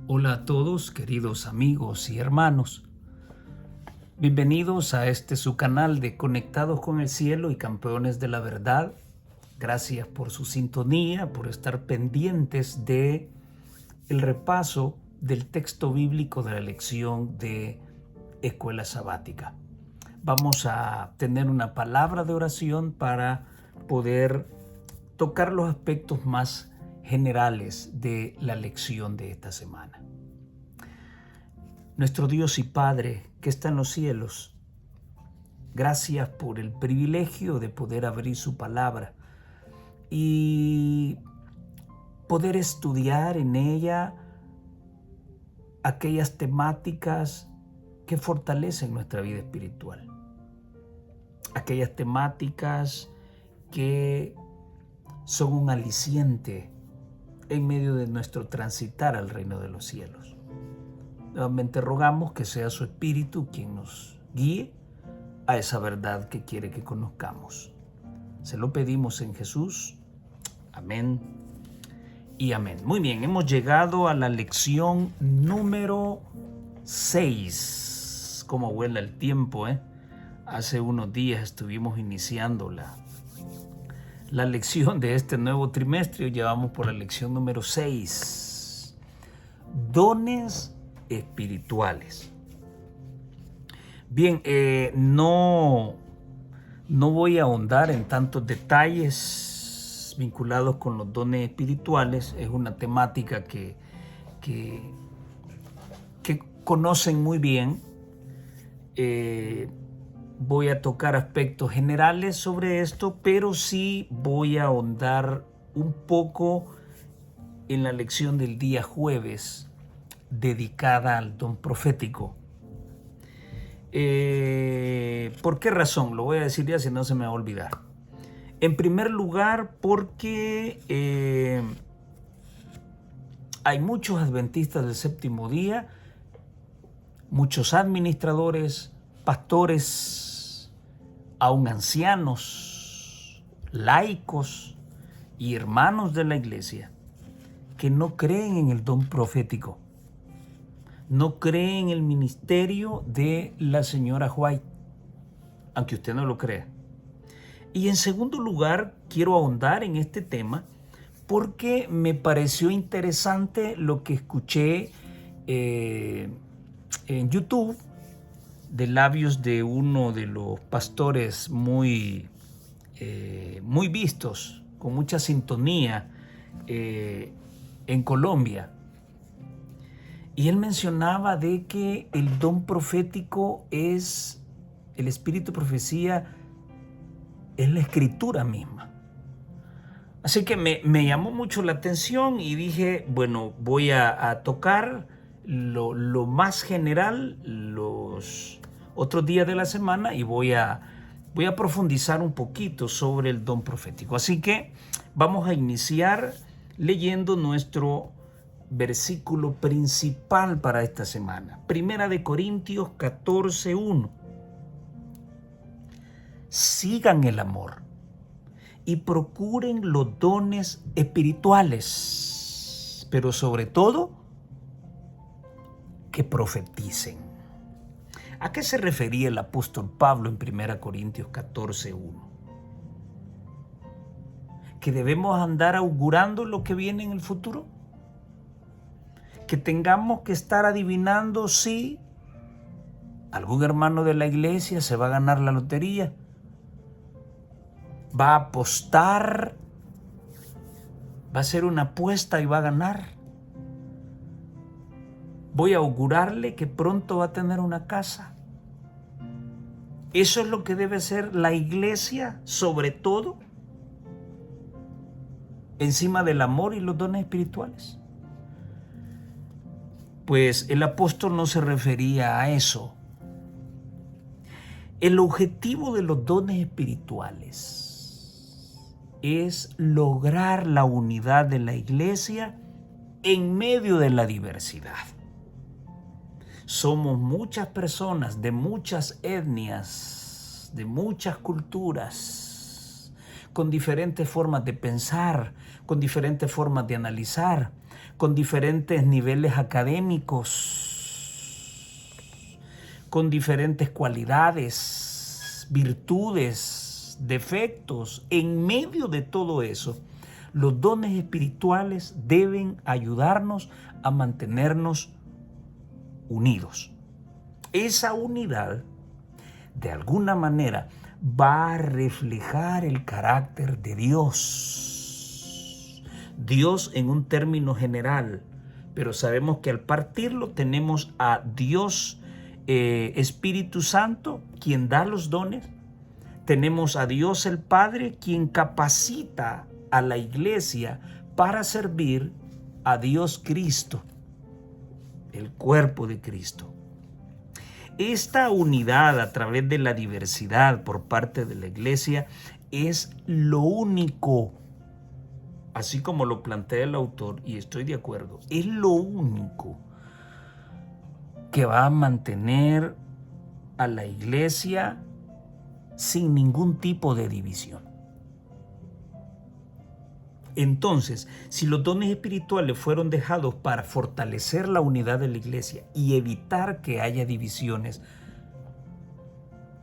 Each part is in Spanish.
Hola a todos, queridos amigos y hermanos. Bienvenidos a su canal de Conectados con el Cielo y Campeones de la Verdad. Gracias por su sintonía, por estar pendientes de el repaso del texto bíblico de la lección de Escuela Sabática. Vamos a tener una palabra de oración para poder tocar los aspectos más generales de la lección de esta semana. Nuestro Dios y Padre que está en los cielos, gracias por el privilegio de poder abrir su palabra y poder estudiar en ella aquellas temáticas que fortalecen nuestra vida espiritual, aquellas temáticas que son un aliciente en medio de nuestro transitar al reino de los cielos. Nuevamente rogamos que sea su Espíritu quien nos guíe a esa verdad que quiere que conozcamos. Se lo pedimos en Jesús. Amén y amén. Muy bien, hemos llegado a la lección número 6. Cómo vuela el tiempo, ¿eh? Hace unos días estuvimos iniciando la lección de este nuevo trimestre. Llevamos por la lección número 6. Dones espirituales. Bien, no voy a ahondar en tantos detalles vinculados con los dones espirituales. Es una temática que conocen muy bien. Voy a tocar aspectos generales sobre esto, pero sí voy a ahondar un poco en la lección del día jueves dedicada al don profético. ¿Por qué razón? Lo voy a decir ya, si no se me va a olvidar. En primer lugar, porque hay muchos adventistas del séptimo día, muchos administradores, pastores, aún ancianos, laicos y hermanos de la iglesia que no creen en el don profético. No cree en el ministerio de la señora White, aunque usted no lo crea. Y en segundo lugar, quiero ahondar en este tema porque me pareció interesante lo que escuché en YouTube de labios de uno de los pastores muy vistos, con mucha sintonía en Colombia. Y él mencionaba de que el don profético es, el espíritu de profecía es la escritura misma. Así que me llamó mucho la atención y dije, bueno, voy a tocar lo más general los otros días de la semana y voy a profundizar un poquito sobre el don profético. Así que vamos a iniciar leyendo nuestro versículo principal para esta semana. Primera de Corintios 14:1. Sigan el amor y procuren los dones espirituales, pero sobre todo que profeticen. ¿A qué se refería el apóstol Pablo en 1 Corintios 14:1? ¿Que debemos andar augurando lo que viene en el futuro? ¿Que tengamos que estar adivinando si algún hermano de la iglesia se va a ganar la lotería? ¿Va a apostar? ¿Va a hacer una apuesta y va a ganar? ¿Voy a augurarle que pronto va a tener una casa? ¿Eso es lo que debe ser la iglesia, sobre todo, encima del amor y los dones espirituales? Pues el apóstol no se refería a eso. El objetivo de los dones espirituales es lograr la unidad de la iglesia en medio de la diversidad. Somos muchas personas de muchas etnias, de muchas culturas, con diferentes formas de pensar, con diferentes formas de analizar, con diferentes niveles académicos, con diferentes cualidades, virtudes, defectos. En medio de todo eso, los dones espirituales deben ayudarnos a mantenernos unidos. Esa unidad, de alguna manera, va a reflejar el carácter de Dios. Dios en un término general, pero sabemos que al partirlo tenemos a Dios Espíritu Santo, quien da los dones. Tenemos a Dios el Padre, quien capacita a la iglesia para servir a Dios Cristo, el cuerpo de Cristo. Esta unidad a través de la diversidad por parte de la iglesia es lo único, así como lo plantea el autor, y estoy de acuerdo, es lo único que va a mantener a la iglesia sin ningún tipo de división. Entonces, si los dones espirituales fueron dejados para fortalecer la unidad de la iglesia y evitar que haya divisiones,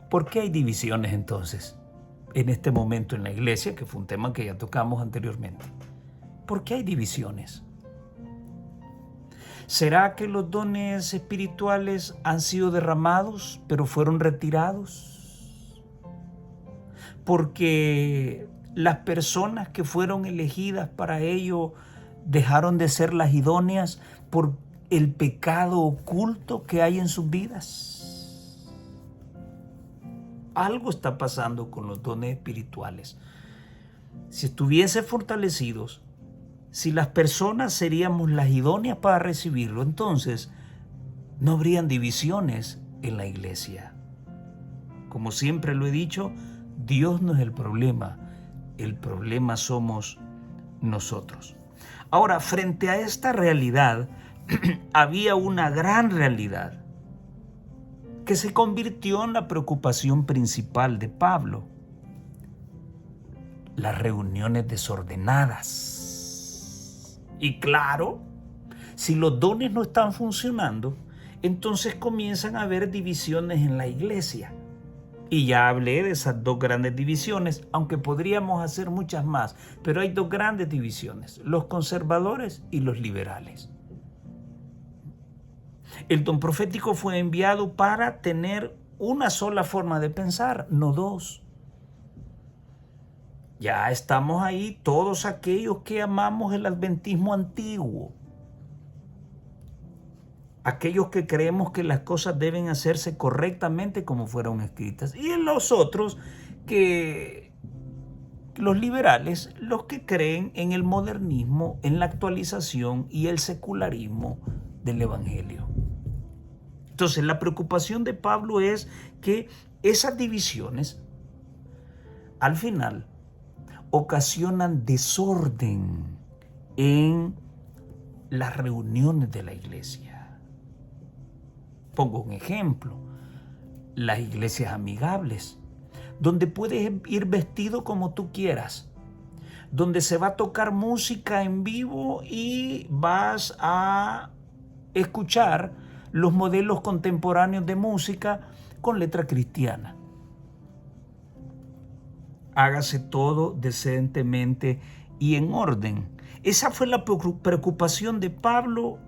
¿por qué hay divisiones entonces en este momento en la iglesia? Que fue un tema que ya tocamos anteriormente. ¿Por qué hay divisiones? ¿Será que los dones espirituales han sido derramados, pero fueron retirados? Porque las personas que fueron elegidas para ello dejaron de ser las idóneas por el pecado oculto que hay en sus vidas. Algo está pasando con los dones espirituales. Si estuviesen fortalecidos, si las personas seríamos las idóneas para recibirlo, entonces no habrían divisiones en la iglesia. Como siempre lo he dicho, Dios no es el problema somos nosotros. Ahora, frente a esta realidad, había una gran realidad que se convirtió en la preocupación principal de Pablo: las reuniones desordenadas. Y claro, si los dones no están funcionando, entonces comienzan a haber divisiones en la iglesia. Y ya hablé de esas dos grandes divisiones, aunque podríamos hacer muchas más, pero hay dos grandes divisiones: los conservadores y los liberales. El don profético fue enviado para tener una sola forma de pensar, no dos. Ya estamos ahí todos aquellos que amamos el adventismo antiguo, aquellos que creemos que las cosas deben hacerse correctamente como fueron escritas, y en los otros, que los liberales, los que creen en el modernismo, en la actualización y el secularismo del evangelio. Entonces, la preocupación de Pablo es que esas divisiones al final ocasionan desorden en las reuniones de la iglesia. Pongo un ejemplo: las iglesias amigables, donde puedes ir vestido como tú quieras, donde se va a tocar música en vivo y vas a escuchar los modelos contemporáneos de música con letra cristiana. Hágase todo decentemente y en orden. Esa fue la preocupación de Pablo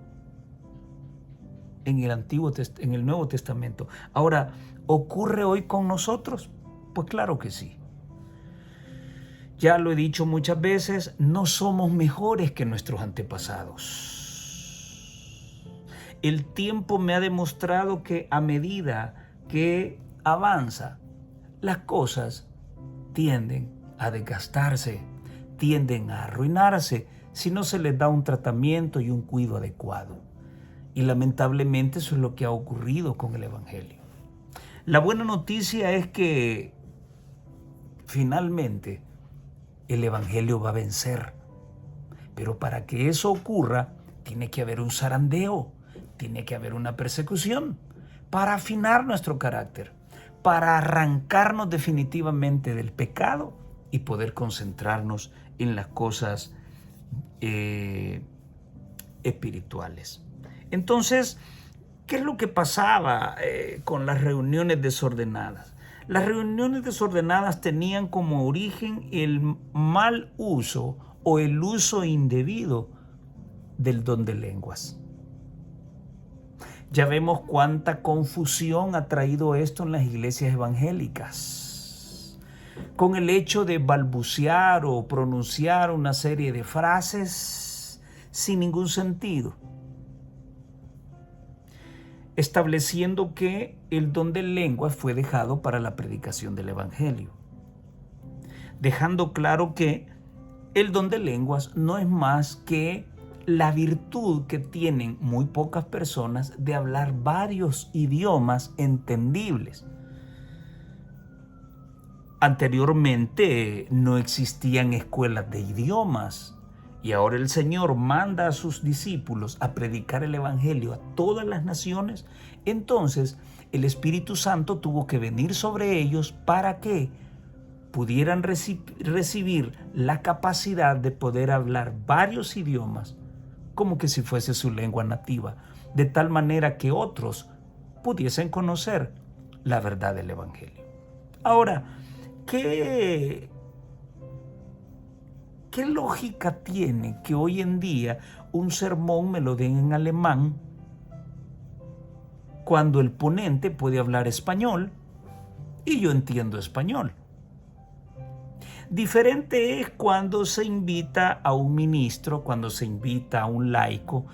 en el Nuevo Testamento. Ahora, ¿ocurre hoy con nosotros? Pues claro que sí. Ya lo he dicho muchas veces, no somos mejores que nuestros antepasados. El tiempo me ha demostrado que a medida que avanza, las cosas tienden a desgastarse, tienden a arruinarse si no se les da un tratamiento y un cuidado adecuado. Y lamentablemente eso es lo que ha ocurrido con el evangelio. La buena noticia es que finalmente el evangelio va a vencer. Pero para que eso ocurra, tiene que haber un zarandeo, tiene que haber una persecución para afinar nuestro carácter, para arrancarnos definitivamente del pecado y poder concentrarnos en las cosas espirituales. Entonces, ¿qué es lo que pasaba con las reuniones desordenadas? Las reuniones desordenadas tenían como origen el mal uso o el uso indebido del don de lenguas. Ya vemos cuánta confusión ha traído esto en las iglesias evangélicas, con el hecho de balbucear o pronunciar una serie de frases sin ningún sentido, estableciendo que el don de lenguas fue dejado para la predicación del evangelio, dejando claro que el don de lenguas no es más que la virtud que tienen muy pocas personas de hablar varios idiomas entendibles. Anteriormente no existían escuelas de idiomas y ahora el Señor manda a sus discípulos a predicar el evangelio a todas las naciones. Entonces el Espíritu Santo tuvo que venir sobre ellos para que pudieran recibir la capacidad de poder hablar varios idiomas como que si fuese su lengua nativa, de tal manera que otros pudiesen conocer la verdad del evangelio. Ahora, ¿qué lógica tiene que hoy en día un sermón me lo den en alemán cuando el ponente puede hablar español y yo entiendo español? Diferente es cuando se invita a un ministro, cuando se invita a un laico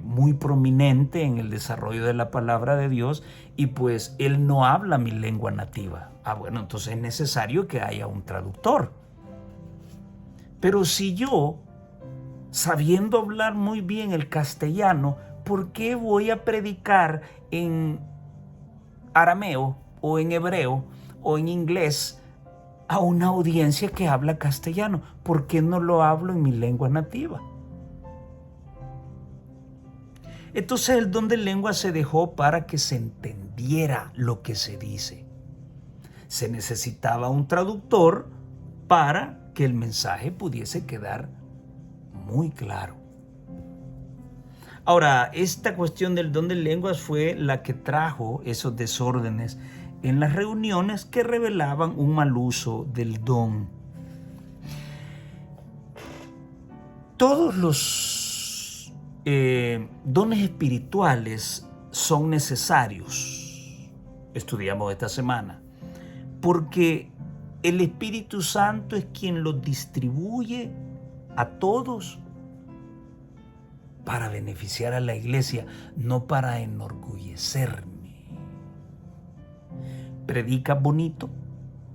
muy prominente en el desarrollo de la palabra de Dios y pues él no habla mi lengua nativa. Bueno, entonces es necesario que haya un traductor. Pero si yo, sabiendo hablar muy bien el castellano, ¿por qué voy a predicar en arameo o en hebreo o en inglés a una audiencia que habla castellano? ¿Por qué no lo hablo en mi lengua nativa? Entonces el don de lengua se dejó para que se entendiera lo que se dice. Se necesitaba un traductor para que el mensaje pudiese quedar muy claro. Ahora, esta cuestión del don de lenguas fue la que trajo esos desórdenes en las reuniones que revelaban un mal uso del don. Todos los dones espirituales son necesarios, estudiamos esta semana, porque el Espíritu Santo es quien los distribuye a todos para beneficiar a la iglesia, no para enorgullecerme. Predicas bonito,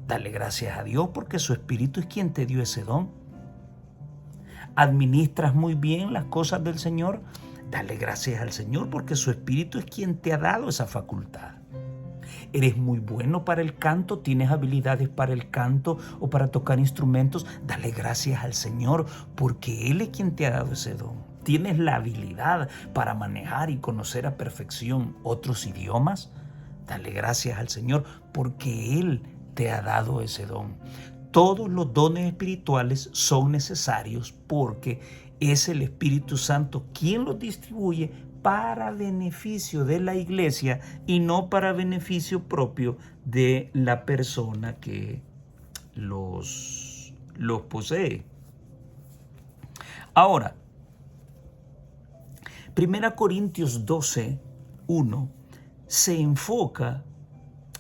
dale gracias a Dios porque su Espíritu es quien te dio ese don. Administras muy bien las cosas del Señor, dale gracias al Señor porque su Espíritu es quien te ha dado esa facultad. Eres muy bueno para el canto, tienes habilidades para el canto o para tocar instrumentos, dale gracias al Señor porque Él es quien te ha dado ese don. Tienes la habilidad para manejar y conocer a perfección otros idiomas, dale gracias al Señor porque Él te ha dado ese don. Todos los dones espirituales son necesarios porque es el Espíritu Santo quien los distribuye para beneficio de la iglesia y no para beneficio propio de la persona que los posee. Ahora, 1 Corintios 12:1 se enfoca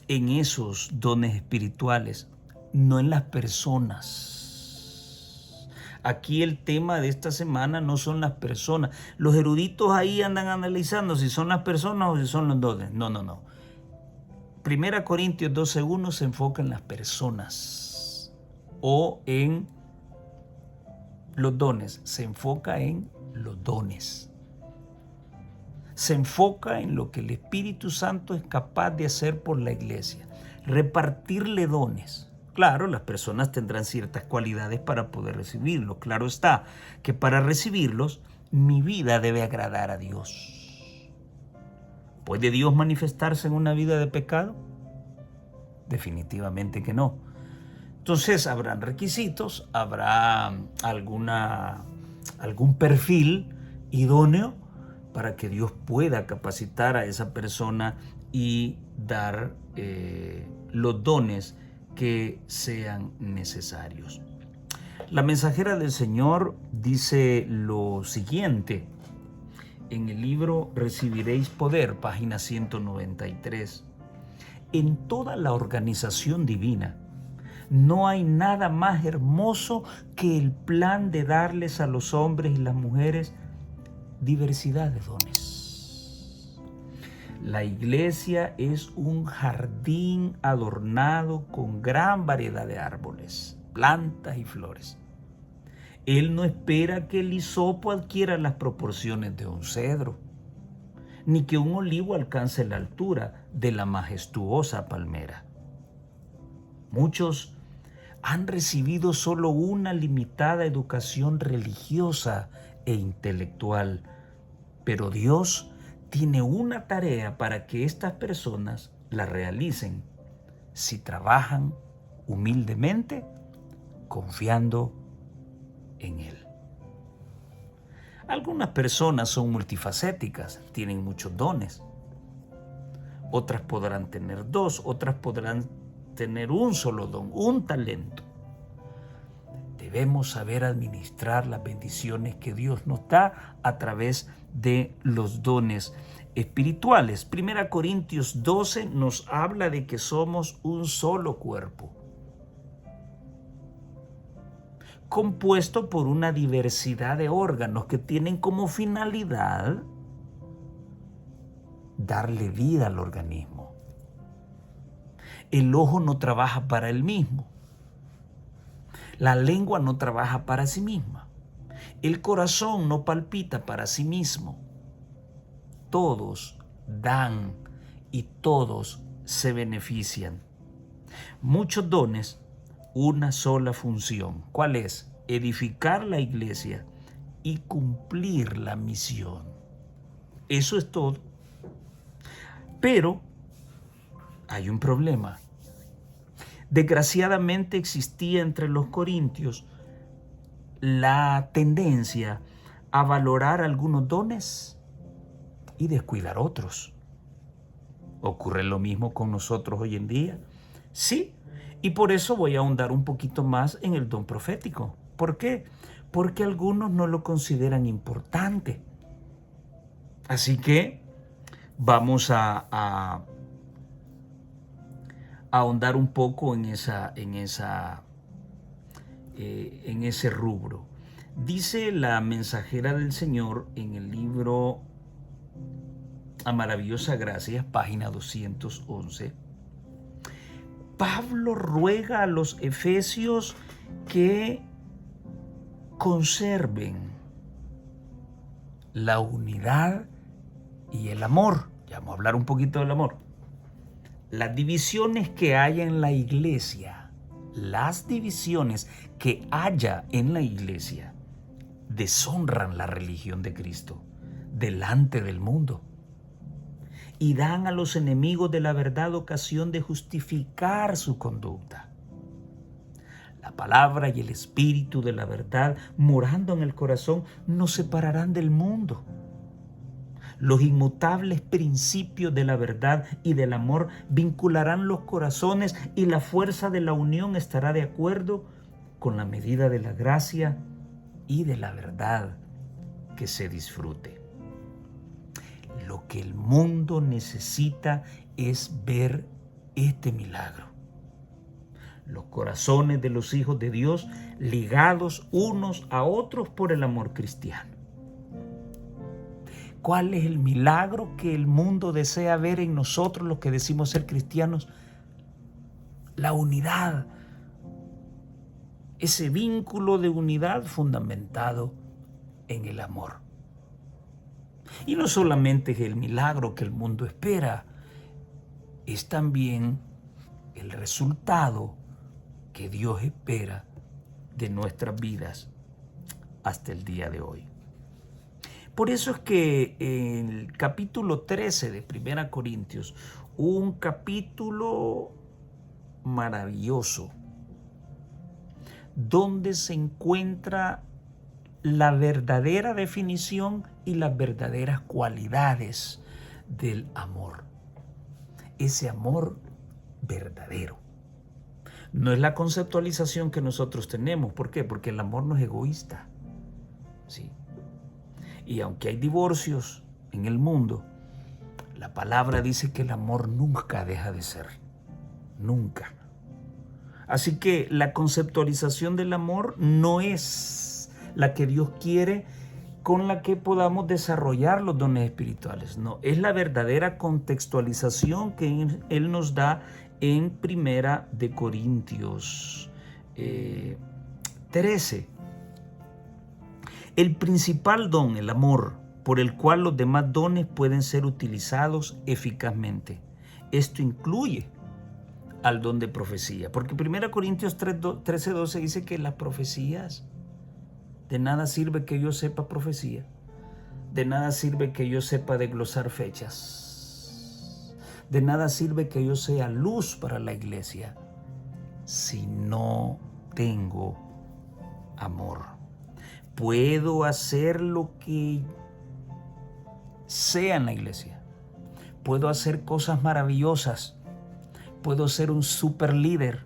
en esos dones espirituales, no en las personas. Aquí el tema de esta semana no son las personas. Los eruditos ahí andan analizando si son las personas o si son los dones. No. 1 Corintios 12:1 se enfoca en las personas o en los dones. Se enfoca en los dones. Se enfoca en lo que el Espíritu Santo es capaz de hacer por la iglesia. Repartirle dones. Claro, las personas tendrán ciertas cualidades para poder recibirlos. Claro está que para recibirlos, mi vida debe agradar a Dios. ¿Puede Dios manifestarse en una vida de pecado? Definitivamente que no. Entonces habrán requisitos, habrá algún perfil idóneo para que Dios pueda capacitar a esa persona y dar los dones que sean necesarios. La mensajera del Señor dice lo siguiente en el libro Recibiréis Poder, página 193. En toda la organización divina no hay nada más hermoso que el plan de darles a los hombres y las mujeres diversidad de dones. La iglesia es un jardín adornado con gran variedad de árboles, plantas y flores. Él no espera que el hisopo adquiera las proporciones de un cedro, ni que un olivo alcance la altura de la majestuosa palmera. Muchos han recibido solo una limitada educación religiosa e intelectual, pero Dios tiene una tarea para que estas personas la realicen si trabajan humildemente, confiando en Él. Algunas personas son multifacéticas, tienen muchos dones. Otras podrán tener dos, otras podrán tener un solo don, un talento. Debemos saber administrar las bendiciones que Dios nos da a través de los dones espirituales. 1 Corintios 12 nos habla de que somos un solo cuerpo, compuesto por una diversidad de órganos que tienen como finalidad darle vida al organismo. El ojo no trabaja para él mismo. La lengua no trabaja para sí misma. El corazón no palpita para sí mismo. Todos dan y todos se benefician. Muchos dones, una sola función. ¿Cuál es? Edificar la iglesia y cumplir la misión. Eso es todo. Pero hay un problema. Desgraciadamente existía entre los corintios la tendencia a valorar algunos dones y descuidar otros. ¿Ocurre lo mismo con nosotros hoy en día? Sí, y por eso voy a ahondar un poquito más en el don profético. ¿Por qué? Porque algunos no lo consideran importante. Así que vamos a ahondar un poco en ese rubro. Dice la mensajera del Señor en el libro A Maravillosa Gracia, página 211. Pablo ruega a los efesios que conserven la unidad y el amor. Ya vamos a hablar un poquito del amor. Las divisiones que haya en la iglesia, deshonran la religión de Cristo delante del mundo y dan a los enemigos de la verdad ocasión de justificar su conducta. La palabra y el espíritu de la verdad, morando en el corazón, nos separarán del mundo. Los inmutables principios de la verdad y del amor vincularán los corazones y la fuerza de la unión estará de acuerdo con la medida de la gracia y de la verdad que se disfrute. Lo que el mundo necesita es ver este milagro. Los corazones de los hijos de Dios ligados unos a otros por el amor cristiano. ¿Cuál es el milagro que el mundo desea ver en nosotros, los que decimos ser cristianos? La unidad. Ese vínculo de unidad fundamentado en el amor. Y no solamente es el milagro que el mundo espera, es también el resultado que Dios espera de nuestras vidas hasta el día de hoy. Por eso es que en el capítulo 13 de 1 Corintios, un capítulo maravilloso, donde se encuentra la verdadera definición y las verdaderas cualidades del amor. Ese amor verdadero. No es la conceptualización que nosotros tenemos. ¿Por qué? Porque el amor no es egoísta. ¿Sí? Y aunque hay divorcios en el mundo, la palabra dice que el amor nunca deja de ser. Nunca. Así que la conceptualización del amor no es la que Dios quiere con la que podamos desarrollar los dones espirituales. No, es la verdadera contextualización que Él nos da en Primera de Corintios 13. El principal don, el amor, por el cual los demás dones pueden ser utilizados eficazmente. Esto incluye al don de profecía, porque 1 Corintios 13:12 dice que las profecías, de nada sirve que yo sepa profecía, de nada sirve que yo sepa desglosar fechas, de nada sirve que yo sea luz para la iglesia si no tengo amor. Puedo hacer lo que sea en la iglesia, puedo hacer cosas maravillosas, puedo ser un super líder,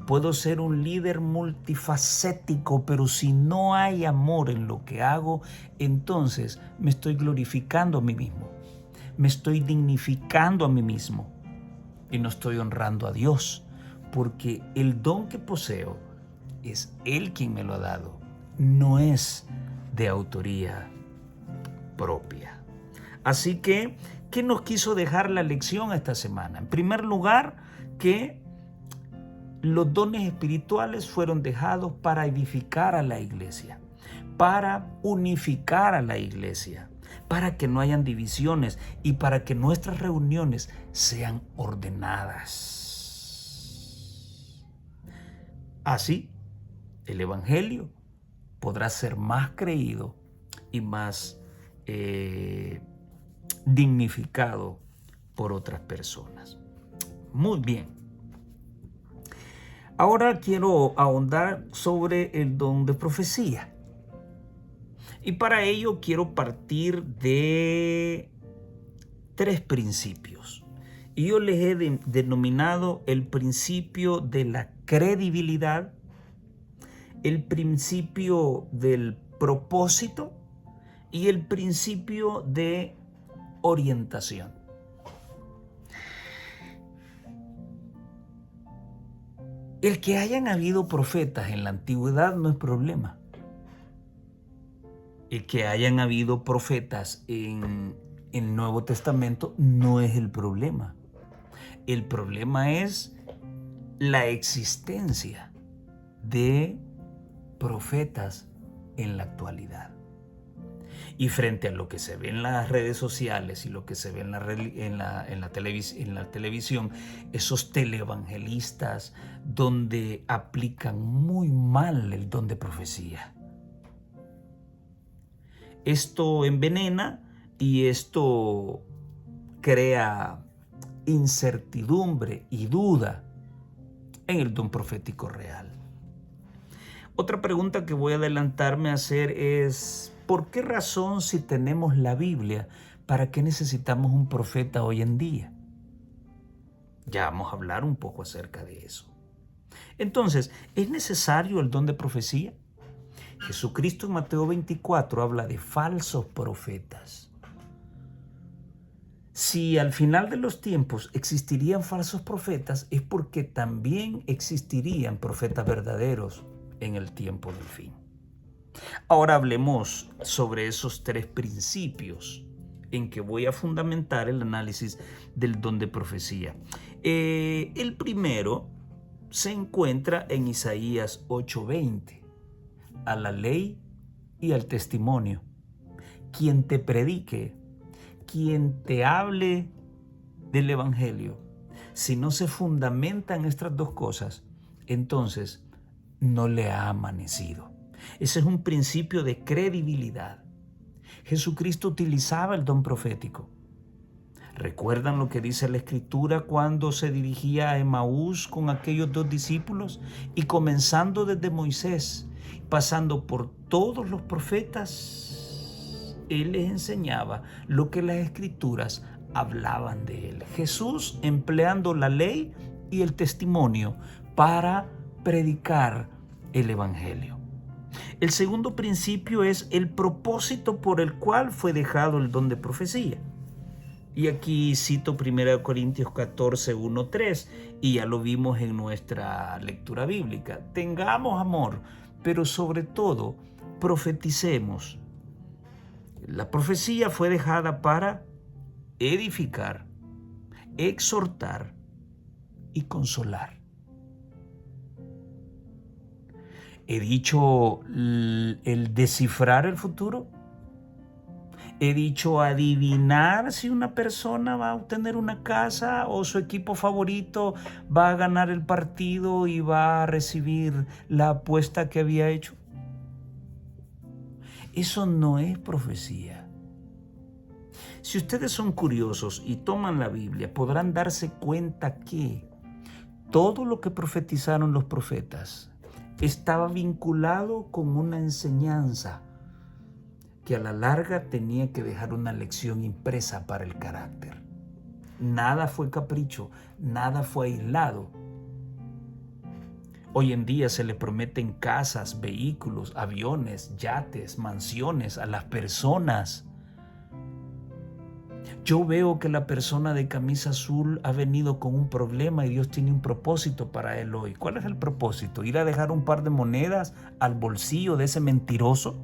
puedo ser un líder multifacético, pero si no hay amor en lo que hago, entonces me estoy glorificando a mí mismo, me estoy dignificando a mí mismo y no estoy honrando a Dios, porque el don que poseo es Él quien me lo ha dado, no es de autoría propia. Así que, ¿qué nos quiso dejar la lección esta semana? En primer lugar, que los dones espirituales fueron dejados para edificar a la iglesia, para unificar a la iglesia, para que no hayan divisiones y para que nuestras reuniones sean ordenadas. Así, el Evangelio podrá ser más creído y más dignificado por otras personas. Muy bien. Ahora quiero ahondar sobre el don de profecía. Y para ello quiero partir de 3 principios. Y yo les he denominado el principio de la credibilidad, el principio del propósito y el principio de orientación. El que hayan habido profetas en la antigüedad no es problema. El que hayan habido profetas en el Nuevo Testamento no es el problema. El problema es la existencia de profetas en la actualidad. Y frente a lo que se ve en las redes sociales y lo que se ve en la televisión, esos televangelistas donde aplican muy mal el don de profecía. Esto envenena y esto crea incertidumbre y duda en el don profético real. Otra pregunta que voy a adelantarme a hacer es: ¿por qué razón, si tenemos la Biblia, para qué necesitamos un profeta hoy en día? Ya vamos a hablar un poco acerca de eso. Entonces, ¿es necesario el don de profecía? Jesucristo en Mateo 24 habla de falsos profetas. Si al final de los tiempos existirían falsos profetas, es porque también existirían profetas verdaderos en el tiempo del fin. Ahora hablemos sobre esos 3 principios en que voy a fundamentar el análisis del don de profecía. El primero se encuentra en Isaías 8:20. A la ley y al testimonio. Quien te predique, quien te hable del Evangelio, si no se fundamenta en estas 2 cosas, entonces no le ha amanecido. Ese es un principio de credibilidad. Jesucristo utilizaba el don profético. ¿Recuerdan lo que dice la Escritura cuando se dirigía a Emaús con aquellos 2 discípulos? Y comenzando desde Moisés, pasando por todos los profetas, Él les enseñaba lo que las Escrituras hablaban de Él. Jesús empleando la ley y el testimonio para predicar el Evangelio. El segundo principio es el propósito por el cual fue dejado el don de profecía. Y aquí cito 1 Corintios 14, 1, 3, y ya lo vimos en nuestra lectura bíblica. Tengamos amor, pero sobre todo profeticemos. La profecía fue dejada para edificar, exhortar y consolar. He dicho el descifrar el futuro. He dicho adivinar si una persona va a obtener una casa o su equipo favorito va a ganar el partido y va a recibir la apuesta que había hecho. Eso no es profecía. Si ustedes son curiosos y toman la Biblia, podrán darse cuenta que todo lo que profetizaron los profetas estaba vinculado con una enseñanza que a la larga tenía que dejar una lección impresa para el carácter. Nada fue capricho, nada fue aislado. Hoy en día se le prometen casas, vehículos, aviones, yates, mansiones a las personas. Yo veo que la persona de camisa azul ha venido con un problema y Dios tiene un propósito para él hoy. ¿Cuál es el propósito? ¿Ir a dejar un par de monedas al bolsillo de ese mentiroso?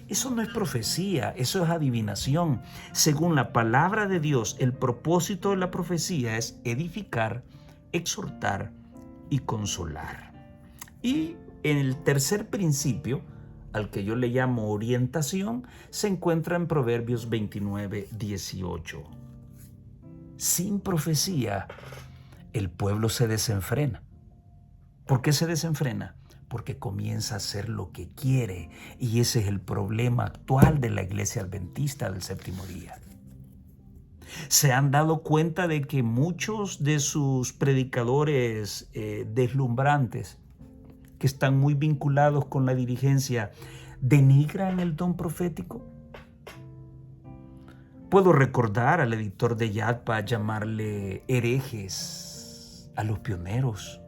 Eso no es profecía, eso es adivinación. Según la palabra de Dios, el propósito de la profecía es edificar, exhortar y consolar. Y en el tercer principio, al que yo le llamo orientación, se encuentra en Proverbios 29, 18. Sin profecía, el pueblo se desenfrena. ¿Por qué se desenfrena? Porque comienza a hacer lo que quiere, y ese es el problema actual de la iglesia adventista del séptimo día. Se han dado cuenta de que muchos de sus predicadores deslumbrantes, que están muy vinculados con la dirigencia, denigran el don profético. Puedo recordar al editor de Yadpa llamarle herejes a los pioneros.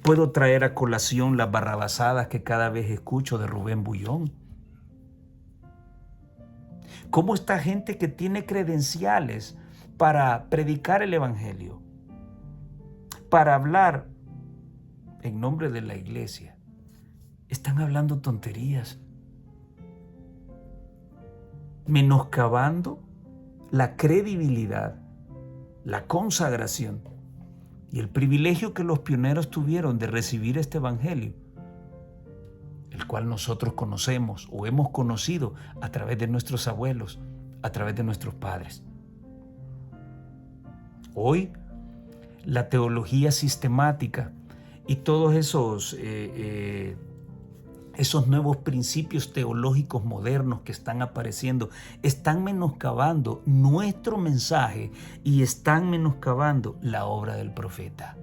Puedo traer a colación las barrabasadas que cada vez escucho de Rubén Bullón. ¿Cómo esta gente que tiene credenciales para predicar el Evangelio, para hablar en nombre de la iglesia, están hablando tonterías, menoscabando la credibilidad, la consagración y el privilegio que los pioneros tuvieron de recibir este evangelio, el cual nosotros conocemos o hemos conocido a través de nuestros abuelos, a través de nuestros padres. Hoy, la teología sistemática y todos esos nuevos principios teológicos modernos que están apareciendo están menoscabando nuestro mensaje y están menoscabando la obra del profeta.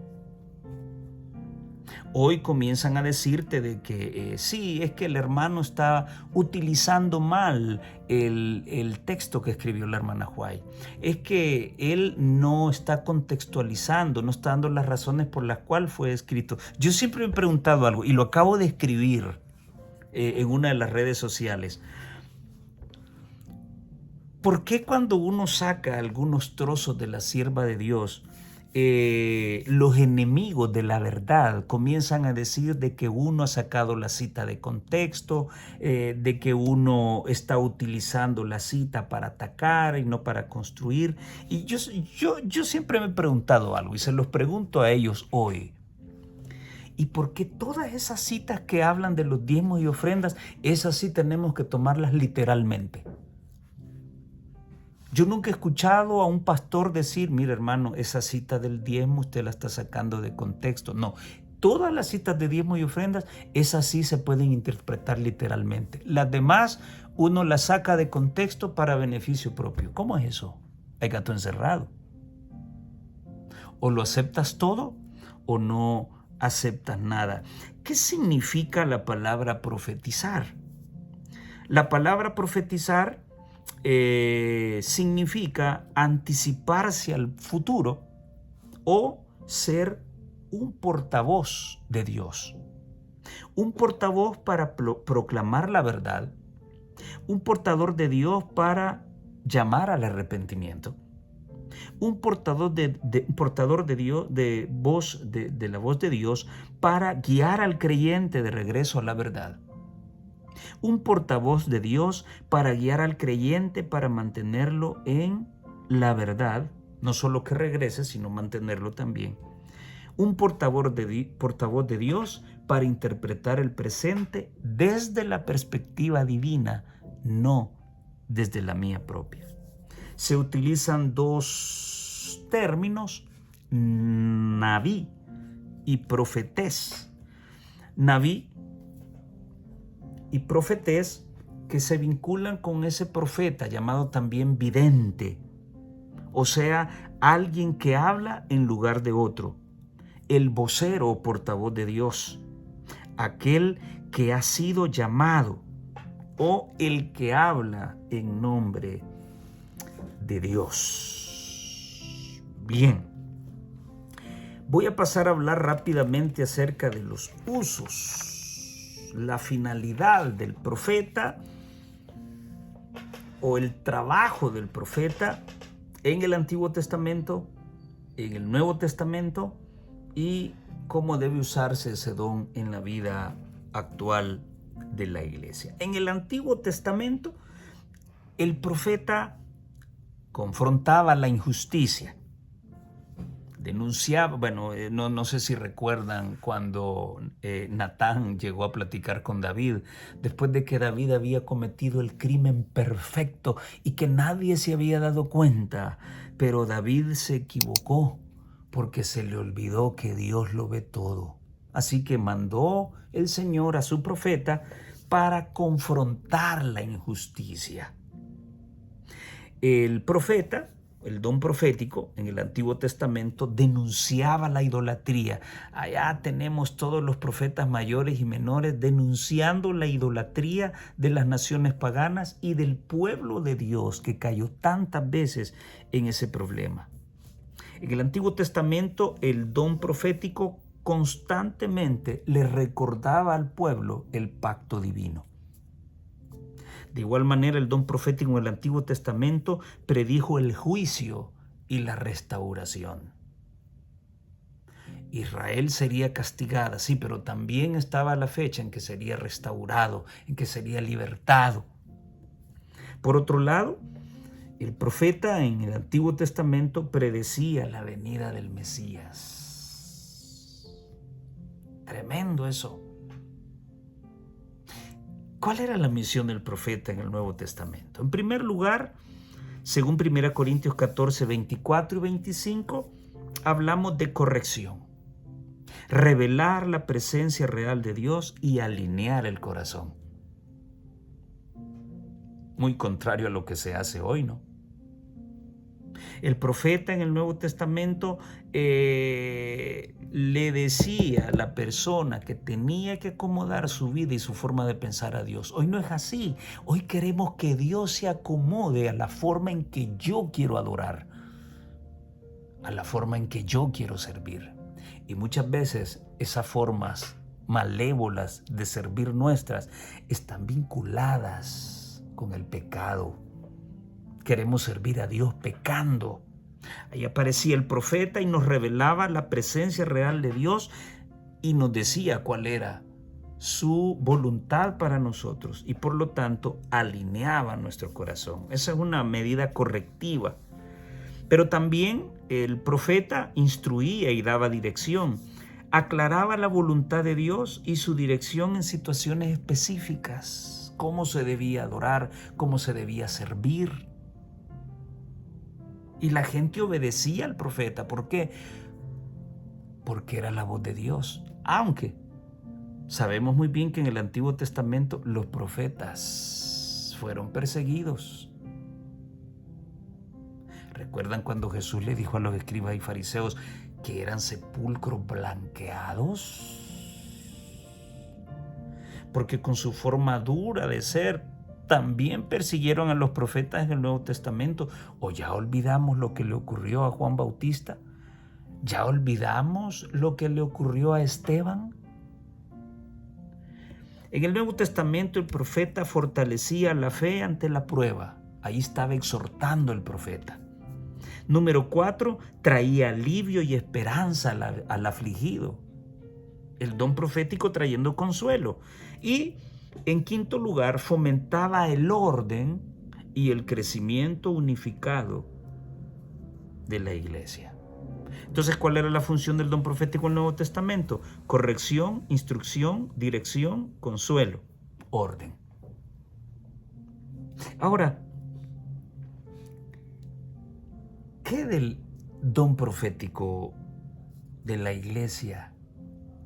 Hoy comienzan a decirte de que sí, es que el hermano está utilizando mal el texto que escribió la hermana White. Es que él no está contextualizando, no está dando las razones por las cuales fue escrito. Yo siempre me he preguntado algo y lo acabo de escribir en una de las redes sociales. ¿Por qué cuando uno saca algunos trozos de la sierva de Dios, los enemigos de la verdad comienzan a decir de que uno ha sacado la cita de contexto, de que uno está utilizando la cita para atacar y no para construir? Y yo siempre me he preguntado algo y se los pregunto a ellos hoy. ¿Y por qué todas esas citas que hablan de los diezmos y ofrendas, esas sí tenemos que tomarlas literalmente? Yo nunca he escuchado a un pastor decir, mire hermano, esa cita del diezmo usted la está sacando de contexto. No, todas las citas de diezmo y ofrendas, esas sí se pueden interpretar literalmente. Las demás uno las saca de contexto para beneficio propio. ¿Cómo es eso? Hay gato encerrado. O lo aceptas todo o no aceptas nada. ¿Qué significa la palabra profetizar? La palabra profetizar significa anticiparse al futuro o ser un portavoz de Dios. Un portavoz para proclamar la verdad. Un portador de Dios para llamar al arrepentimiento. Un portador de Dios, de la voz de Dios para guiar al creyente de regreso a la verdad. Un portavoz de Dios para guiar al creyente para mantenerlo en la verdad, no solo que regrese, sino mantenerlo también. Un portavoz de Dios para interpretar el presente desde la perspectiva divina, no desde la mía propia. Se utilizan dos términos, Naví y profetés. Naví y profetés que se vinculan con ese profeta llamado también vidente, o sea, alguien que habla en lugar de otro, el vocero o portavoz de Dios, aquel que ha sido llamado o el que habla en nombre de Dios. Bien, voy a pasar a hablar rápidamente acerca de los usos, la finalidad del profeta o el trabajo del profeta en el Antiguo Testamento, en el Nuevo Testamento y cómo debe usarse ese don en la vida actual de la iglesia. En el Antiguo Testamento, el profeta confrontaba la injusticia, denunciaba, no sé si recuerdan cuando Natán llegó a platicar con David, después de que David había cometido el crimen perfecto y que nadie se había dado cuenta, pero David se equivocó porque se le olvidó que Dios lo ve todo. Así que mandó el Señor a su profeta para confrontar la injusticia. El profeta, el don profético en el Antiguo Testamento, denunciaba la idolatría. Allá tenemos todos los profetas mayores y menores denunciando la idolatría de las naciones paganas y del pueblo de Dios que cayó tantas veces en ese problema. En el Antiguo Testamento, el don profético constantemente le recordaba al pueblo el pacto divino. De igual manera, el don profético en el Antiguo Testamento predijo el juicio y la restauración. Israel sería castigada, sí, pero también estaba la fecha en que sería restaurado, en que sería libertado. Por otro lado, el profeta en el Antiguo Testamento predecía la venida del Mesías. Tremendo eso. ¿Cuál era la misión del profeta en el Nuevo Testamento? En primer lugar, según 1 Corintios 14, 24 y 25, hablamos de corrección, revelar la presencia real de Dios y alinear el corazón. Muy contrario a lo que se hace hoy, ¿no? El profeta en el Nuevo Testamento le decía a la persona que tenía que acomodar su vida y su forma de pensar a Dios. Hoy no es así. Hoy queremos que Dios se acomode a la forma en que yo quiero adorar, a la forma en que yo quiero servir. Y muchas veces esas formas malévolas de servir nuestras están vinculadas con el pecado. Queremos servir a Dios pecando. Ahí aparecía el profeta y nos revelaba la presencia real de Dios y nos decía cuál era su voluntad para nosotros y por lo tanto alineaba nuestro corazón. Esa es una medida correctiva. Pero también el profeta instruía y daba dirección, aclaraba la voluntad de Dios y su dirección en situaciones específicas, cómo se debía adorar, cómo se debía servir. Y la gente obedecía al profeta. ¿Por qué? Porque era la voz de Dios Aunque sabemos muy bien que en el Antiguo Testamento los profetas fueron perseguidos. ¿Recuerdan cuando Jesús le dijo a los escribas y fariseos que eran sepulcros blanqueados? Porque con su forma dura de ser también persiguieron a los profetas en el Nuevo Testamento. ¿O ya olvidamos lo que le ocurrió a Juan Bautista? ¿Ya olvidamos lo que le ocurrió a Esteban? En el Nuevo Testamento el profeta fortalecía la fe ante la prueba. Ahí estaba exhortando el profeta. Número 4, traía alivio y esperanza al afligido. El don profético trayendo consuelo. Y en quinto lugar, fomentaba el orden y el crecimiento unificado de la iglesia. Entonces, ¿cuál era la función del don profético en el Nuevo Testamento? Corrección, instrucción, dirección, consuelo, orden. Ahora, ¿qué del don profético de la iglesia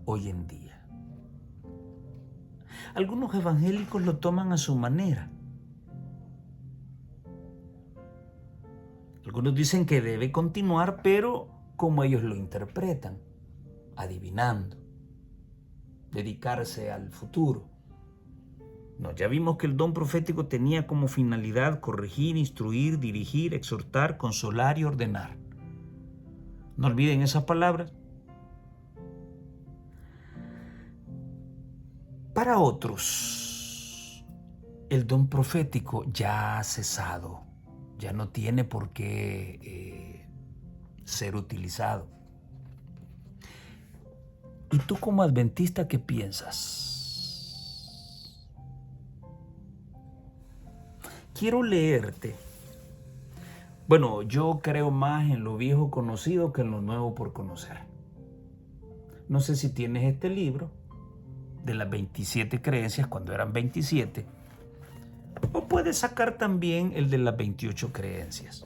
hoy en día? Algunos evangélicos lo toman a su manera. Algunos dicen que debe continuar, pero como ellos lo interpretan, adivinando, dedicarse al futuro. No, ya vimos que el don profético tenía como finalidad corregir, instruir, dirigir, exhortar, consolar y ordenar. No olviden esas palabras. Para otros, el don profético ya ha cesado, ya no tiene por qué ser utilizado. ¿Y tú como adventista qué piensas? Quiero leerte. Bueno, yo creo más en lo viejo conocido que en lo nuevo por conocer. No sé si tienes este libro de las 27 creencias cuando eran 27, o puedes sacar también el de las 28 creencias.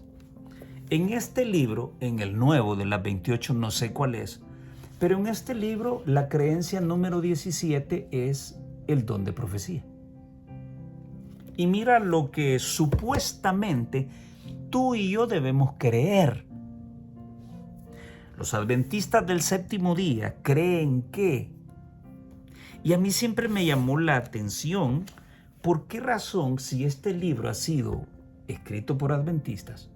En este libro, en el nuevo de las 28, no sé cuál es, pero en este libro la creencia número 17 es el don de profecía. Y mira lo que supuestamente tú y yo debemos creer. Los adventistas del séptimo día creen que, y a mí siempre me llamó la atención, ¿por qué razón, si este libro ha sido escrito por adventistas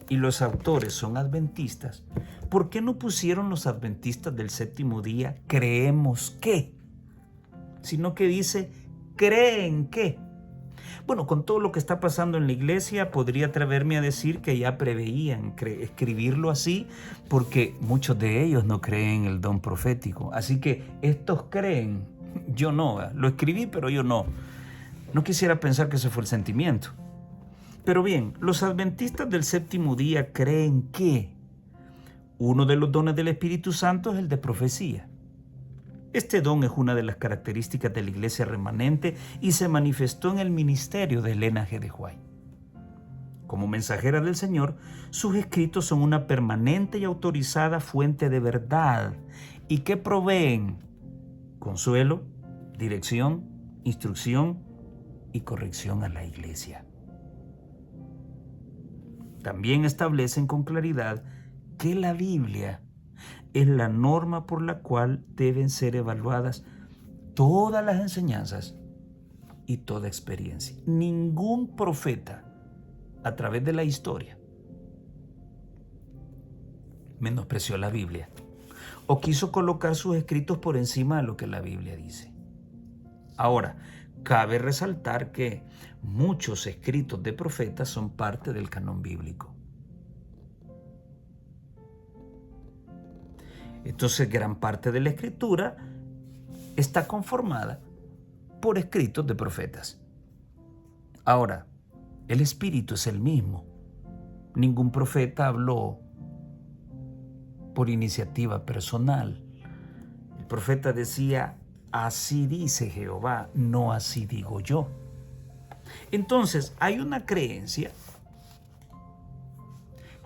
y los autores son adventistas, por qué no pusieron los adventistas del séptimo día creemos que? Sino que dice creen que. Bueno, con todo lo que está pasando en la iglesia, podría atreverme a decir que ya preveían escribirlo así, porque muchos de ellos no creen en el don profético. Así que estos creen, yo no. Lo escribí, pero yo no. No quisiera pensar que ese fue el sentimiento. Pero bien, los adventistas del séptimo día creen que uno de los dones del Espíritu Santo es el de profecía. Este don es una de las características de la iglesia remanente y se manifestó en el ministerio de Elena G. de White. Como mensajera del Señor, sus escritos son una permanente y autorizada fuente de verdad y que proveen consuelo, dirección, instrucción y corrección a la iglesia. También establecen con claridad que la Biblia es la norma por la cual deben ser evaluadas todas las enseñanzas y toda experiencia. Ningún profeta a través de la historia menospreció la Biblia o quiso colocar sus escritos por encima de lo que la Biblia dice. Ahora, cabe resaltar que muchos escritos de profetas son parte del canon bíblico. Entonces, gran parte de la escritura está conformada por escritos de profetas. Ahora, el espíritu es el mismo. Ningún profeta habló por iniciativa personal. El profeta decía, así dice Jehová, no así digo yo. Entonces, hay una creencia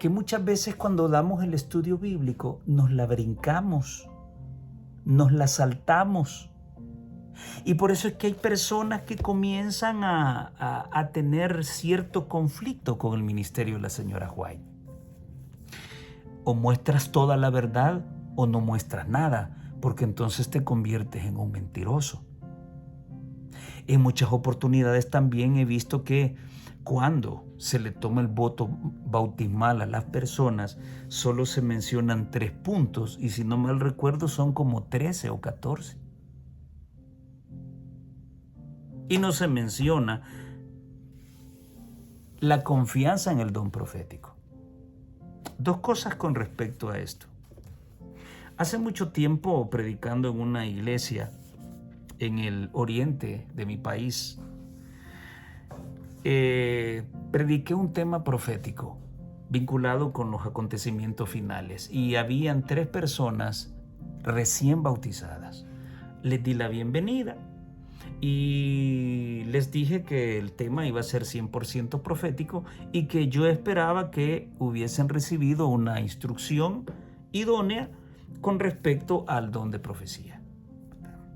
que muchas veces cuando damos el estudio bíblico nos la brincamos nos la saltamos. Y por eso es que hay personas que comienzan a tener cierto conflicto con el ministerio de la señora White. O muestras toda la verdad o no muestras nada, porque entonces te conviertes en un mentiroso. En muchas oportunidades también he visto que cuando se le toma el voto bautismal a las personas, solo se mencionan 3 puntos y si no mal recuerdo son como 13 o 14. Y no se menciona la confianza en el don profético. 2 cosas con respecto a esto. Hace mucho tiempo, predicando en una iglesia en el oriente de mi país, prediqué un tema profético vinculado con los acontecimientos finales y habían 3 personas recién bautizadas. Les di la bienvenida y les dije que el tema iba a ser 100% profético y que yo esperaba que hubiesen recibido una instrucción idónea con respecto al don de profecía.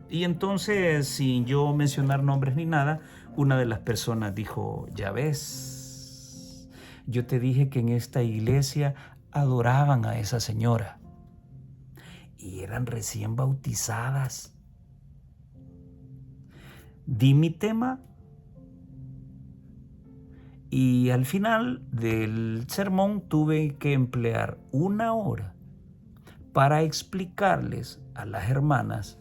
Y entonces, sin yo mencionar nombres ni nada, una de las personas dijo: ya ves, yo te dije que en esta iglesia adoraban a esa señora y eran recién bautizadas. Di mi tema y al final del sermón tuve que emplear 1 hora para explicarles a las hermanas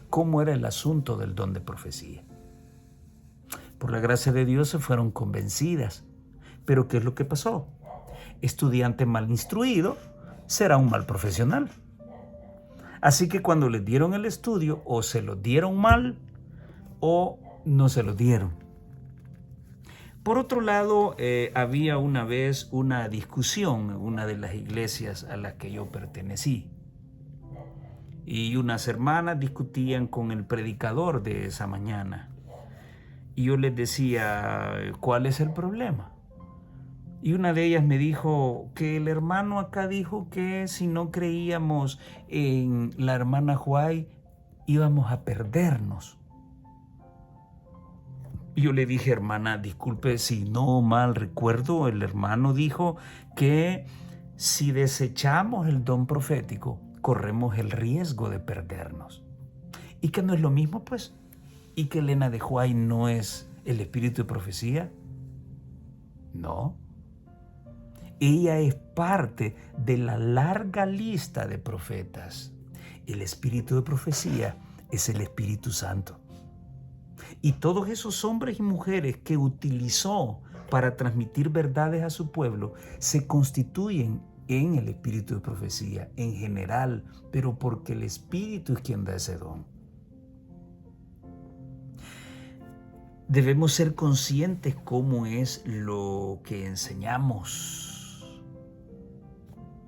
cómo era el asunto del don de profecía. Por la gracia de Dios se fueron convencidas. Pero ¿qué es lo que pasó? Estudiante mal instruido será un mal profesional. Así que cuando les dieron el estudio, o se lo dieron mal o no se lo dieron. Por otro lado, había una vez una discusión en una de las iglesias a las que yo pertenecí. Y unas hermanas discutían con el predicador de esa mañana. Y yo les decía: ¿cuál es el problema? Y una de ellas me dijo que el hermano acá dijo que si no creíamos en la hermana White íbamos a perdernos. Y yo le dije: hermana, disculpe, si no mal recuerdo, el hermano dijo que si desechamos el don profético, corremos el riesgo de perdernos. ¿Y que no es lo mismo, pues? ¿Y que Elena de White no es el espíritu de profecía? No. Ella es parte de la larga lista de profetas. El espíritu de profecía es el Espíritu Santo. Y todos esos hombres y mujeres que utilizó para transmitir verdades a su pueblo se constituyen en el espíritu de profecía en general, pero porque el Espíritu es quien da ese don. Debemos ser conscientes cómo es lo que enseñamos.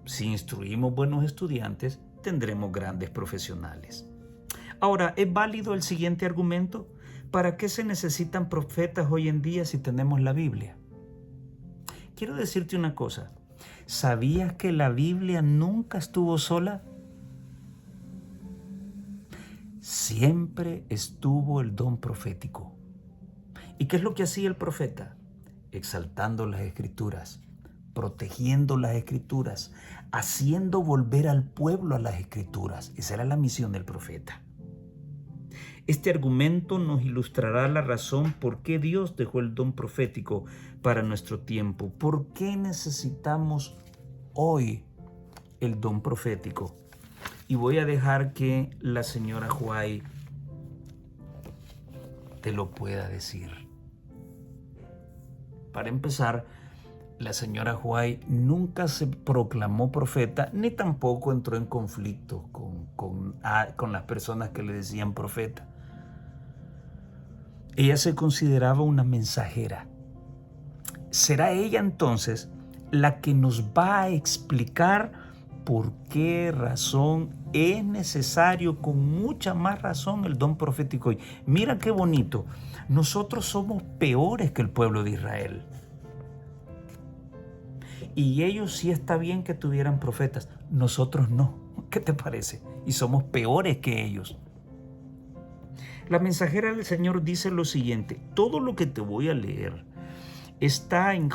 Si instruimos buenos estudiantes, tendremos grandes profesionales. Ahora, ¿es válido el siguiente argumento? ¿Para qué se necesitan profetas hoy en día si tenemos la Biblia? Quiero decirte una cosa. ¿Sabías que la Biblia nunca estuvo sola? Siempre estuvo el don profético. ¿Y qué es lo que hacía el profeta? Exaltando las Escrituras, protegiendo las Escrituras, haciendo volver al pueblo a las Escrituras. Esa era la misión del profeta. Este argumento nos ilustrará la razón por qué Dios dejó el don profético para nuestro tiempo. ¿Por qué necesitamos hoy el don profético? Y voy a dejar que la señora White te lo pueda decir. Para empezar, la señora White nunca se proclamó profeta, ni tampoco entró en conflicto con las personas que le decían profeta. Ella se consideraba una mensajera. Será ella entonces la que nos va a explicar por qué razón es necesario, con mucha más razón, el don profético hoy. Mira qué bonito. Nosotros somos peores que el pueblo de Israel. Y ellos sí está bien que tuvieran profetas, nosotros no. ¿Qué te parece? Y somos peores que ellos. La mensajera del Señor dice lo siguiente: todo lo que te voy a leer está en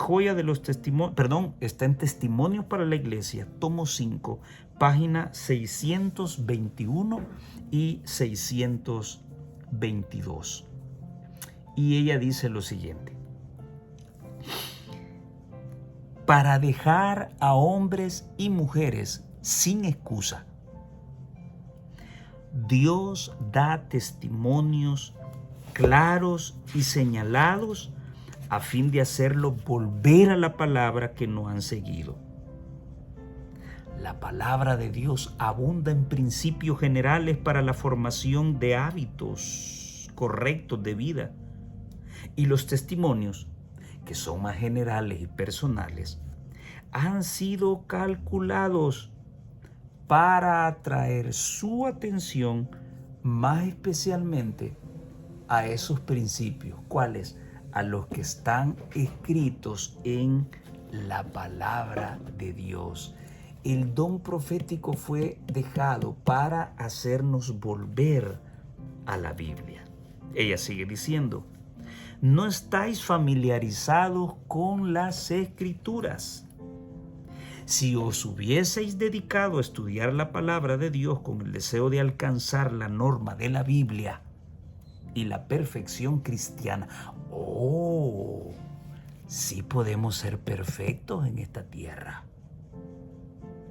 está en Testimonios para la Iglesia, tomo 5, página 621 y 622. Y ella dice lo siguiente: para dejar a hombres y mujeres sin excusa, Dios da testimonios claros y señalados a fin de hacerlos volver a la palabra que no han seguido. La palabra de Dios abunda en principios generales para la formación de hábitos correctos de vida. Y los testimonios, que son más generales y personales, han sido calculados para atraer su atención más especialmente a esos principios. ¿Cuáles? A los que están escritos en la palabra de Dios. El don profético fue dejado para hacernos volver a la Biblia. Ella sigue diciendo: no estáis familiarizados con las Escrituras. Si os hubieseis dedicado a estudiar la palabra de Dios con el deseo de alcanzar la norma de la Biblia y la perfección cristiana, sí podemos ser perfectos en esta tierra.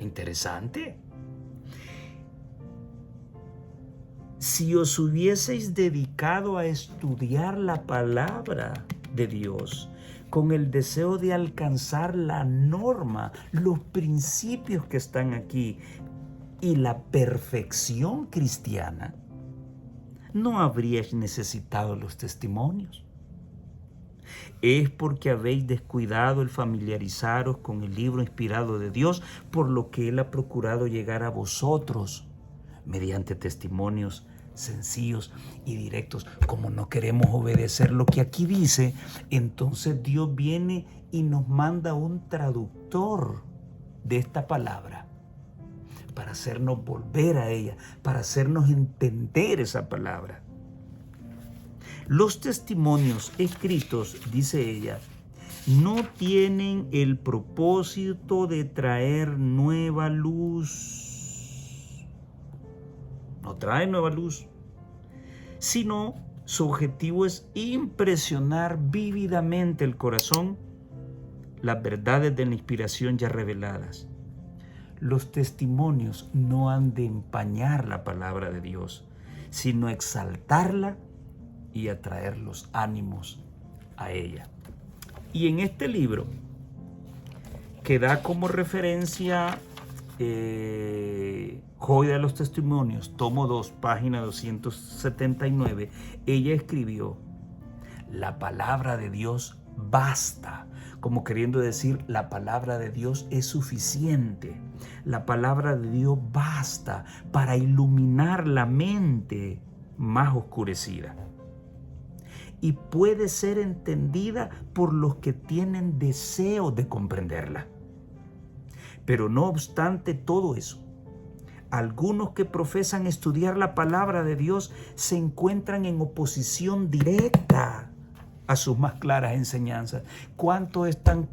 Interesante. Si os hubieseis dedicado a estudiar la palabra de Dios con el deseo de alcanzar la norma, los principios que están aquí y la perfección cristiana, no habríais necesitado los testimonios. Es porque habéis descuidado el familiarizaros con el libro inspirado de Dios, por lo que Él ha procurado llegar a vosotros mediante testimonios sencillos y directos. Como no queremos obedecer lo que aquí dice, entonces Dios viene y nos manda un traductor de esta palabra para hacernos volver a ella, para hacernos entender esa palabra. Los testimonios escritos, dice ella, no tienen el propósito de traer nueva luz. No trae nueva luz, sino su objetivo es impresionar vívidamente el corazón, las verdades de la inspiración ya reveladas. Los testimonios no han de empañar la palabra de Dios, sino exaltarla y atraer los ánimos a ella. Y en este libro, que da como referencia Joya de los Testimonios, tomo 2, página 279, ella escribió: la palabra de Dios basta, como queriendo decir, la palabra de Dios es suficiente. La palabra de Dios basta para iluminar la mente más oscurecida. Y puede ser entendida por los que tienen deseo de comprenderla. Pero no obstante todo eso, algunos que profesan estudiar la palabra de Dios se encuentran en oposición directa a sus más claras enseñanzas. ¿Cuántos están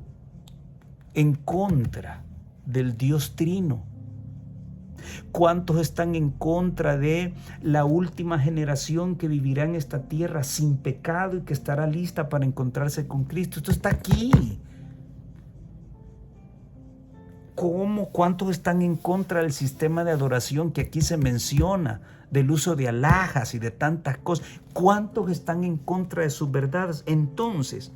en contra del Dios Trino? ¿Cuántos están en contra de la última generación que vivirá en esta tierra sin pecado y que estará lista para encontrarse con Cristo? Esto está aquí. ¿Cuántos están en contra del sistema de adoración que aquí se menciona, del uso de alhajas y de tantas cosas? ¿Cuántos están en contra de sus verdades? Entonces,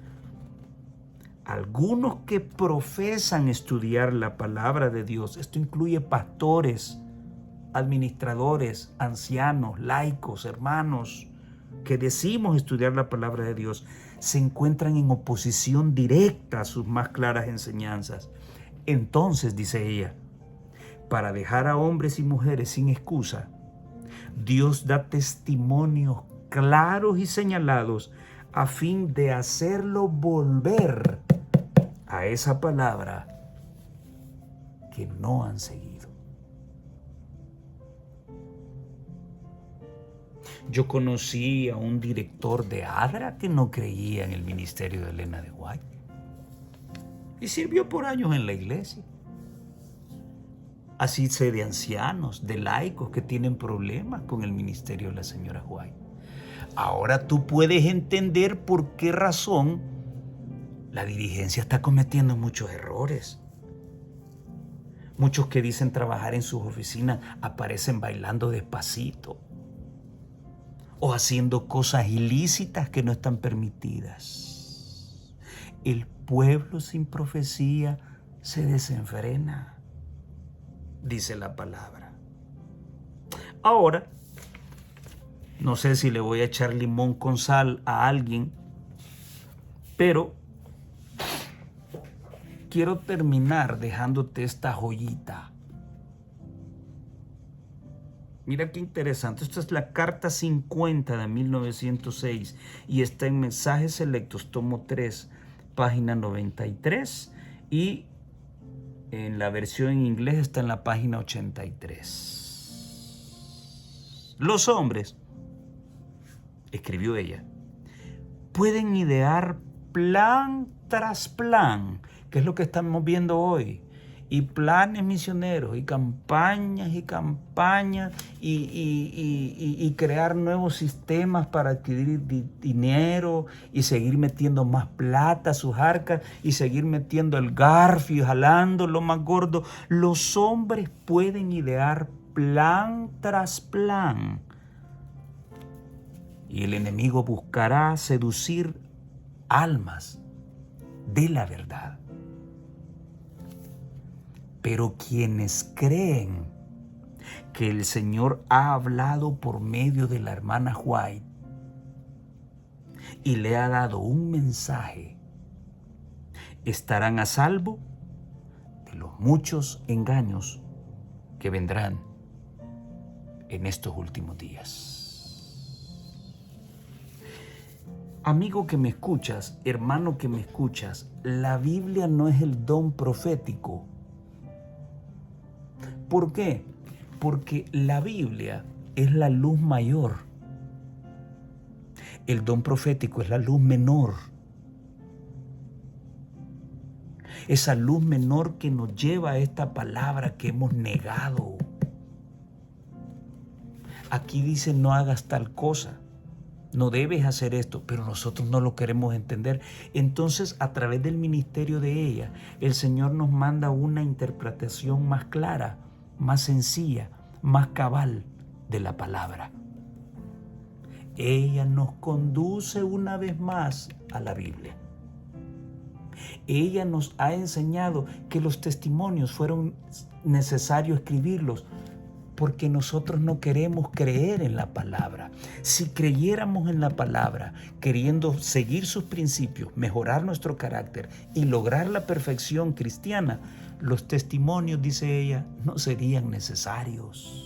algunos que profesan estudiar la palabra de Dios, esto incluye pastores, administradores, ancianos, laicos, hermanos, que decimos estudiar la palabra de Dios, se encuentran en oposición directa a sus más claras enseñanzas. Entonces, dice ella, para dejar a hombres y mujeres sin excusa, Dios da testimonios claros y señalados a fin de hacerlo volver a esa palabra que no han seguido. Yo conocí a un director de ADRA que no creía en el ministerio de Elena de White y sirvió por años en la iglesia. Así sé de ancianos, de laicos que tienen problemas con el ministerio de la señora White. Ahora tú puedes entender por qué razón la dirigencia está cometiendo muchos errores. Muchos que dicen trabajar en sus oficinas aparecen bailando despacito o haciendo cosas ilícitas que no están permitidas. El pueblo sin profecía se desenfrena, dice la palabra. Ahora, no sé si le voy a echar limón con sal a alguien, pero quiero terminar dejándote esta joyita. Mira qué interesante. Esta es la carta 50 de 1906 y está en Mensajes Selectos, tomo 3, página 93, y en la versión en inglés está en la página 83. Los hombres, escribió ella, pueden idear plan tras plan, que es lo que estamos viendo hoy, y planes misioneros, y campañas y crear nuevos sistemas para adquirir dinero y seguir metiendo más plata a sus arcas y seguir metiendo el garfio y jalando lo más gordo. Los hombres pueden idear plan tras plan y el enemigo buscará seducir almas de la verdad. Pero quienes creen que el Señor ha hablado por medio de la hermana White y le ha dado un mensaje, estarán a salvo de los muchos engaños que vendrán en estos últimos días. Amigo que me escuchas, hermano que me escuchas, la Biblia no es el don profético. ¿Por qué? Porque la Biblia es la luz mayor. El don profético es la luz menor. Esa luz menor que nos lleva a esta palabra que hemos negado. Aquí dice no hagas tal cosa. No debes hacer esto, pero nosotros no lo queremos entender. Entonces, a través del ministerio de ella, el Señor nos manda una interpretación más clara, más sencilla, más cabal de la palabra. Ella nos conduce una vez más a la Biblia. Ella nos ha enseñado que los testimonios fueron necesarios escribirlos porque nosotros no queremos creer en la palabra. Si creyéramos en la palabra, queriendo seguir sus principios, mejorar nuestro carácter y lograr la perfección cristiana, los testimonios, dice ella, no serían necesarios.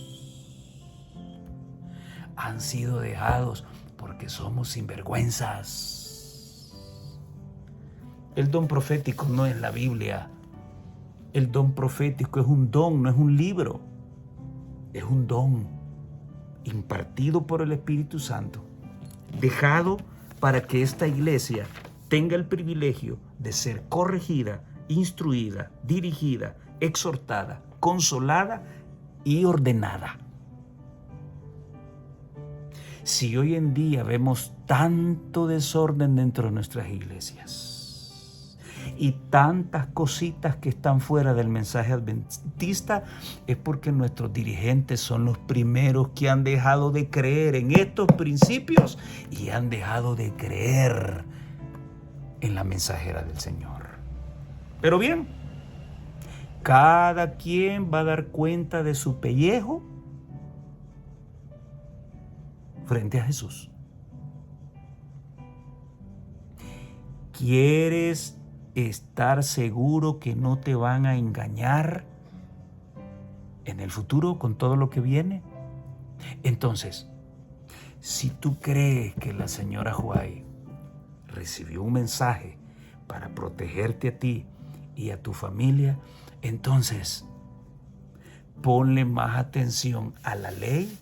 Han sido dejados porque somos sinvergüenzas. El don profético no es la Biblia. El don profético es un don, no es un libro. Es un don impartido por el Espíritu Santo, dejado para que esta iglesia tenga el privilegio de ser corregida, instruida, dirigida, exhortada, consolada y ordenada. Si hoy en día vemos tanto desorden dentro de nuestras iglesias y tantas cositas que están fuera del mensaje adventista, es porque nuestros dirigentes son los primeros que han dejado de creer en estos principios y han dejado de creer en la mensajera del Señor. Pero bien, cada quien va a dar cuenta de su pellejo frente a Jesús. ¿Quieres estar seguro que no te van a engañar en el futuro con todo lo que viene? Entonces, si tú crees que la señora White recibió un mensaje para protegerte a ti y a tu familia, entonces Ponle más atención a la ley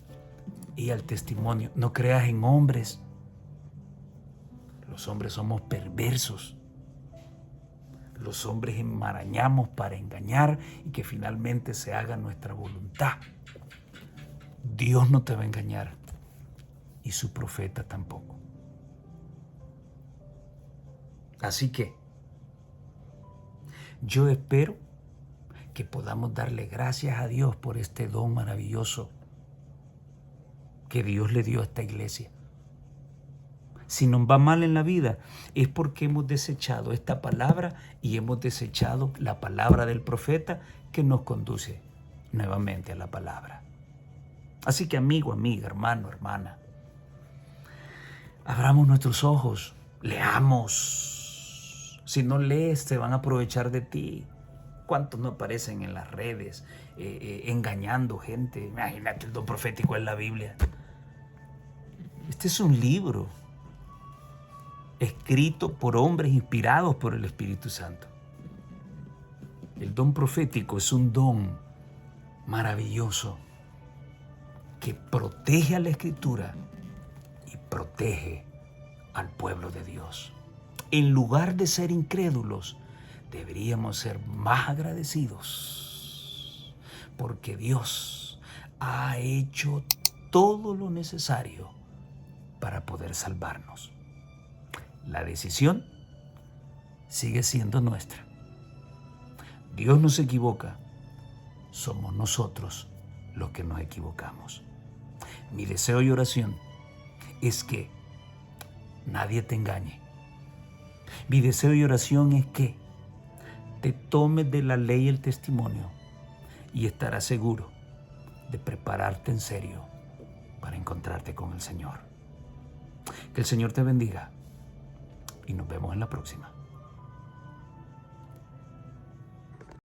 y al testimonio. No creas en hombres. Los hombres somos perversos. Los hombres enmarañamos para engañar y que finalmente se haga nuestra voluntad. Dios no te va a engañar y su profeta tampoco. Así que yo espero que podamos darle gracias a Dios por este don maravilloso que Dios le dio a esta iglesia. Si nos va mal en la vida, es porque hemos desechado esta palabra y hemos desechado la palabra del profeta que nos conduce nuevamente a la palabra. Así que amigo, amiga, hermano, hermana, abramos nuestros ojos, leamos. Si no lees, se van a aprovechar de ti. ¿Cuántos no aparecen en las redes engañando gente? Imagínate, el don profético en la Biblia. Este es un libro escrito por hombres inspirados por el Espíritu Santo. El don profético es un don maravilloso que protege a la Escritura y protege al pueblo de Dios. En lugar de ser incrédulos, deberíamos ser más agradecidos porque Dios ha hecho todo lo necesario para poder salvarnos. La decisión sigue siendo nuestra. Dios no se equivoca, somos nosotros los que nos equivocamos. Mi deseo y oración es que nadie te engañe. Mi deseo y oración es que te tomes de la ley y el testimonio y estarás seguro de prepararte en serio para encontrarte con el Señor. Que el Señor te bendiga y nos vemos en la próxima.